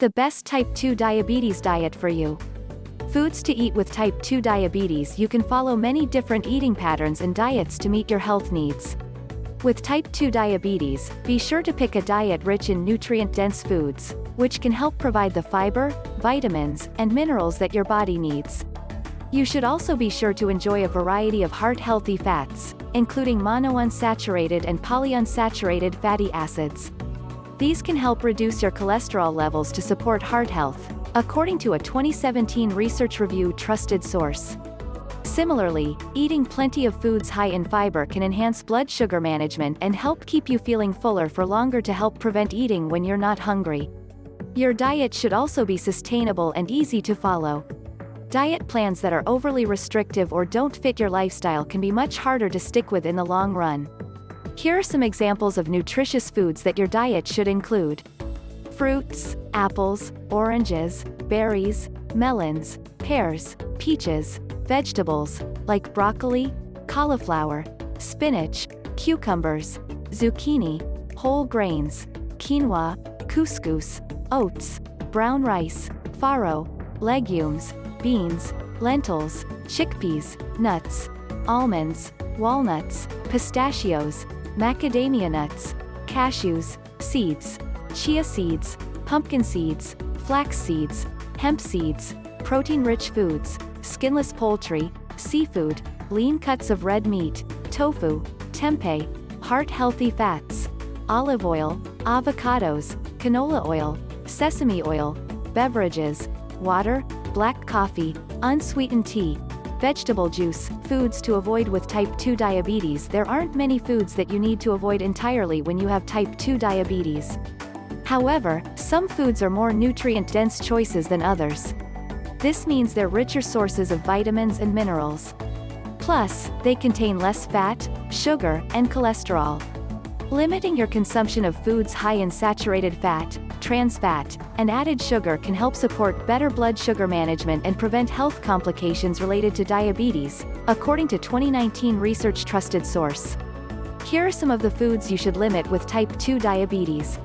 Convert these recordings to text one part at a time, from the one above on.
The best type 2 diabetes diet for you. Foods to eat with type 2 diabetes. You can follow many different eating patterns and diets to meet your health needs. With type 2 diabetes, be sure to pick a diet rich in nutrient-dense foods, which can help provide the fiber, vitamins, and minerals that your body needs. You should also be sure to enjoy a variety of heart-healthy fats, including monounsaturated and polyunsaturated fatty acids. These can help reduce your cholesterol levels to support heart health, according to a 2017 research review trusted source. Similarly, eating plenty of foods high in fiber can enhance blood sugar management and help keep you feeling fuller for longer to help prevent eating when you're not hungry. Your diet should also be sustainable and easy to follow. Diet plans that are overly restrictive or don't fit your lifestyle can be much harder to stick with in the long run. Here are some examples of nutritious foods that your diet should include. Fruits, apples, oranges, berries, melons, pears, peaches, vegetables, like broccoli, cauliflower, spinach, cucumbers, zucchini, whole grains, quinoa, couscous, oats, brown rice, farro, legumes, beans, lentils, chickpeas, nuts, almonds, walnuts, pistachios, macadamia nuts, cashews, seeds, chia seeds, pumpkin seeds, flax seeds, hemp seeds, protein-rich foods, skinless poultry, seafood, lean cuts of red meat, tofu, tempeh, heart-healthy fats, olive oil, avocados, canola oil, sesame oil, beverages, water, black coffee, unsweetened tea, vegetable juice. Foods to avoid with type 2 diabetes. There aren't many foods that you need to avoid entirely when you have type 2 diabetes. However, some foods are more nutrient-dense choices than others. This means they're richer sources of vitamins and minerals. Plus, they contain less fat, sugar, and cholesterol. Limiting your consumption of foods high in saturated fat, trans fat, and added sugar can help support better blood sugar management and prevent health complications related to diabetes, according to 2019 research trusted source. Here are some of the foods you should limit with type 2 diabetes.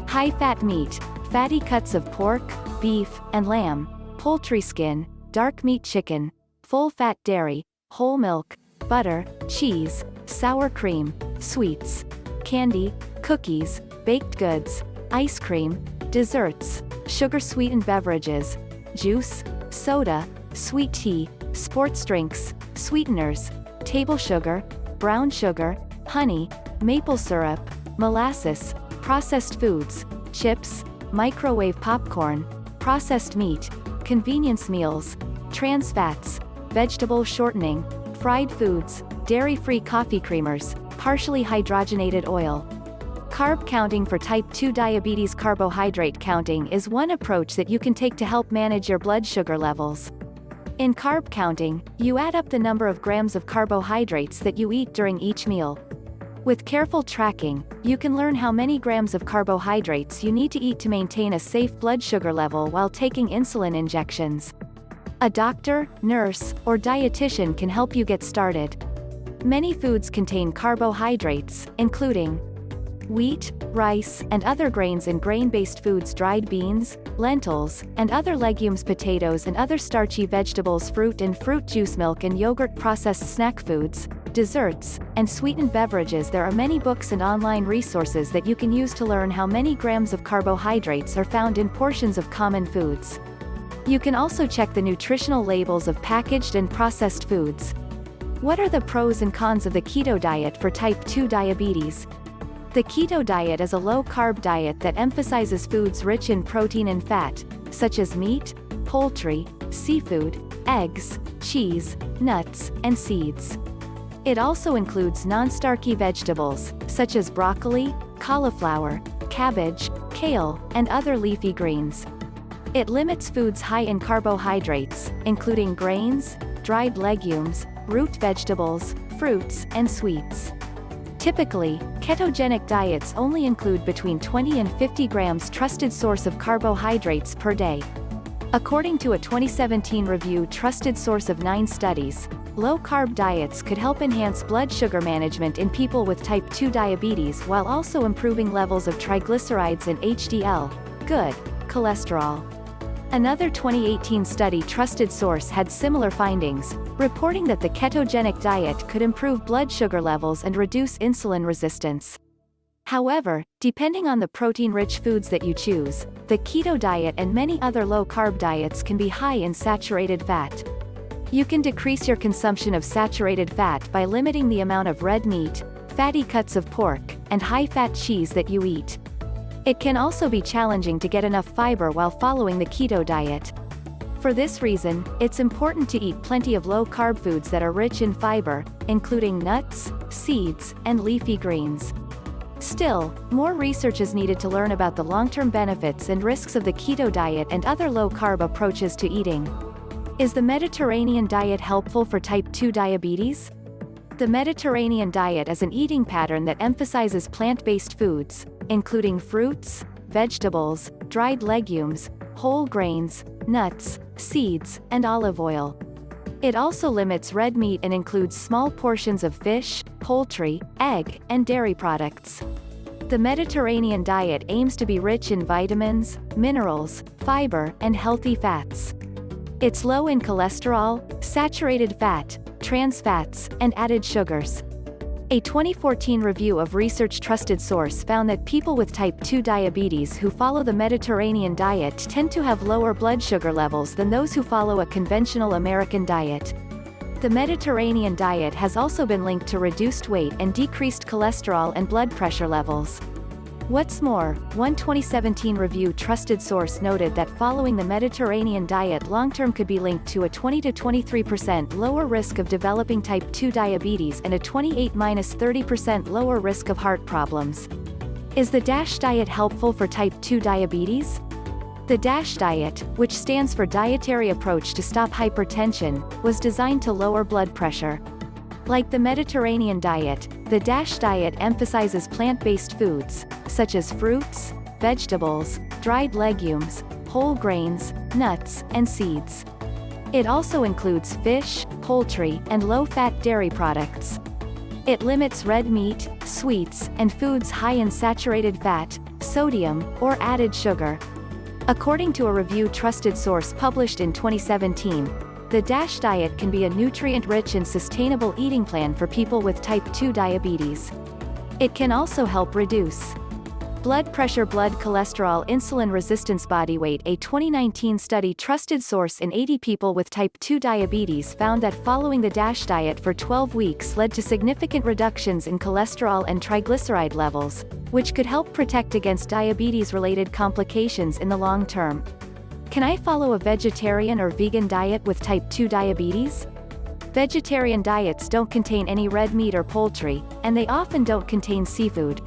High-fat meat, fatty cuts of pork, beef, and lamb, poultry skin, dark meat chicken, full-fat dairy, whole milk, butter, cheese, sour cream, sweets, candy, cookies, baked goods, ice cream, desserts, sugar-sweetened beverages, juice, soda, sweet tea, sports drinks, sweeteners, table sugar, brown sugar, honey, maple syrup, molasses, processed foods, chips, microwave popcorn, processed meat, convenience meals, trans fats, vegetable shortening, fried foods, dairy-free coffee creamers, partially hydrogenated oil. Carb counting for type 2 diabetes. Carbohydrate counting is one approach that you can take to help manage your blood sugar levels. In carb counting, you add up the number of grams of carbohydrates that you eat during each meal. With careful tracking, you can learn how many grams of carbohydrates you need to eat to maintain a safe blood sugar level while taking insulin injections. A doctor, nurse, or dietitian can help you get started. Many foods contain carbohydrates, including wheat, rice, and other grains and grain-based foods, dried beans, lentils, and other legumes, potatoes and other starchy vegetables, fruit and fruit juice, milk and yogurt, processed snack foods, desserts, and sweetened beverages. There are many books and online resources that you can use to learn how many grams of carbohydrates are found in portions of common foods. You can also check the nutritional labels of packaged and processed foods. What are the pros and cons of the keto diet for type 2 diabetes? The keto diet is a low-carb diet that emphasizes foods rich in protein and fat, such as meat, poultry, seafood, eggs, cheese, nuts, and seeds. It also includes non-starchy vegetables, such as broccoli, cauliflower, cabbage, kale, and other leafy greens. It limits foods high in carbohydrates, including grains, dried legumes, root vegetables, fruits, and sweets. Typically, ketogenic diets only include between 20 and 50 grams trusted source of carbohydrates per day. According to a 2017 review trusted source of 9 studies, low-carb diets could help enhance blood sugar management in people with type 2 diabetes while also improving levels of triglycerides and HDL, good cholesterol. Another 2018 study trusted source had similar findings, reporting that the ketogenic diet could improve blood sugar levels and reduce insulin resistance. However, depending on the protein-rich foods that you choose, the keto diet and many other low-carb diets can be high in saturated fat. You can decrease your consumption of saturated fat by limiting the amount of red meat, fatty cuts of pork, and high-fat cheese that you eat. It can also be challenging to get enough fiber while following the keto diet. For this reason, it's important to eat plenty of low-carb foods that are rich in fiber, including nuts, seeds, and leafy greens. Still, more research is needed to learn about the long-term benefits and risks of the keto diet and other low-carb approaches to eating. Is the Mediterranean diet helpful for type 2 diabetes? The Mediterranean diet is an eating pattern that emphasizes plant-based foods, including fruits, vegetables, dried legumes, whole grains, nuts, seeds, and olive oil. It also limits red meat and includes small portions of fish, poultry, egg, and dairy products. The Mediterranean diet aims to be rich in vitamins, minerals, fiber, and healthy fats. It's low in cholesterol, saturated fat, trans fats, and added sugars. A 2014 review of research-trusted source found that people with type 2 diabetes who follow the Mediterranean diet tend to have lower blood sugar levels than those who follow a conventional American diet. The Mediterranean diet has also been linked to reduced weight and decreased cholesterol and blood pressure levels. What's more, one 2017 review trusted source noted that following the Mediterranean diet long-term could be linked to a 20 to 23% lower risk of developing type 2 diabetes and a 28–30% lower risk of heart problems. Is the DASH diet helpful for type 2 diabetes? The DASH diet, which stands for Dietary Approach to Stop Hypertension, was designed to lower blood pressure. Like the Mediterranean diet, the DASH diet emphasizes plant-based foods, such as fruits, vegetables, dried legumes, whole grains, nuts, and seeds. It also includes fish, poultry, and low-fat dairy products. It limits red meat, sweets, and foods high in saturated fat, sodium, or added sugar. According to a reviewTrusted source published in 2017, the DASH diet can be a nutrient-rich and sustainable eating plan for people with type 2 diabetes. It can also help reduce blood pressure, blood cholesterol, insulin resistance, body weight. A 2019 study trusted source in 80 people with type 2 diabetes found that following the DASH diet for 12 weeks led to significant reductions in cholesterol and triglyceride levels, which could help protect against diabetes-related complications in the long term. Can I follow a vegetarian or vegan diet with type 2 diabetes? Vegetarian diets don't contain any red meat or poultry, and they often don't contain seafood.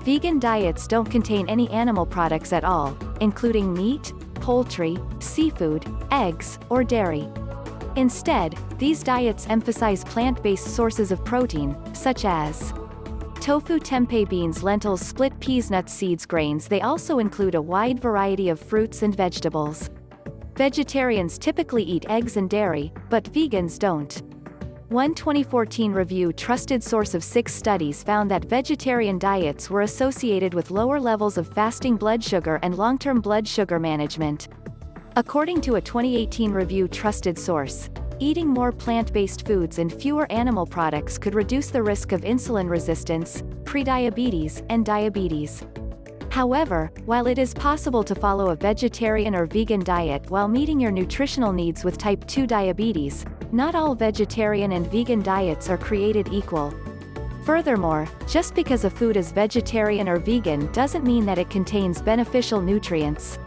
Vegan diets don't contain any animal products at all, including meat, poultry, seafood, eggs, or dairy. Instead, these diets emphasize plant-based sources of protein, such as tofu, tempeh, beans, lentils, split peas, nuts, seeds, grains. They also include a wide variety of fruits and vegetables. Vegetarians typically eat eggs and dairy, but vegans don't. One 2014 review trusted source of 6 studies found that vegetarian diets were associated with lower levels of fasting blood sugar and long-term blood sugar management. According to a 2018 review trusted source, eating more plant-based foods and fewer animal products could reduce the risk of insulin resistance, prediabetes, and diabetes. However, while it is possible to follow a vegetarian or vegan diet while meeting your nutritional needs with type 2 diabetes, not all vegetarian and vegan diets are created equal. Furthermore, just because a food is vegetarian or vegan doesn't mean that it contains beneficial nutrients.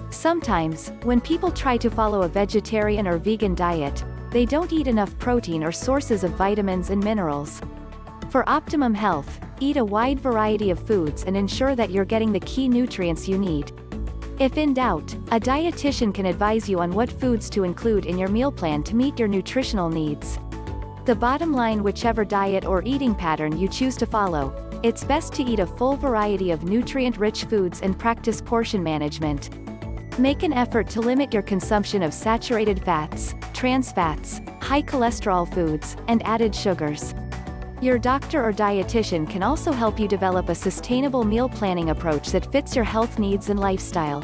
Sometimes, when people try to follow a vegetarian or vegan diet, they don't eat enough protein or sources of vitamins and minerals. For optimum health, eat a wide variety of foods and ensure that you're getting the key nutrients you need. If in doubt, a dietitian can advise you on what foods to include in your meal plan to meet your nutritional needs. The bottom line, whichever diet or eating pattern you choose to follow, it's best to eat a full variety of nutrient-rich foods and practice portion management. Make an effort to limit your consumption of saturated fats, trans fats, high cholesterol foods, and added sugars. Your doctor or dietitian can also help you develop a sustainable meal planning approach that fits your health needs and lifestyle.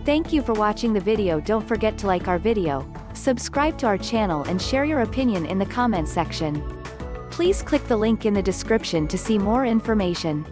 Thank you for watching the video. Don't forget to like our video, subscribe to our channel and share your opinion in the comment section. Please click the link in the description to see more information.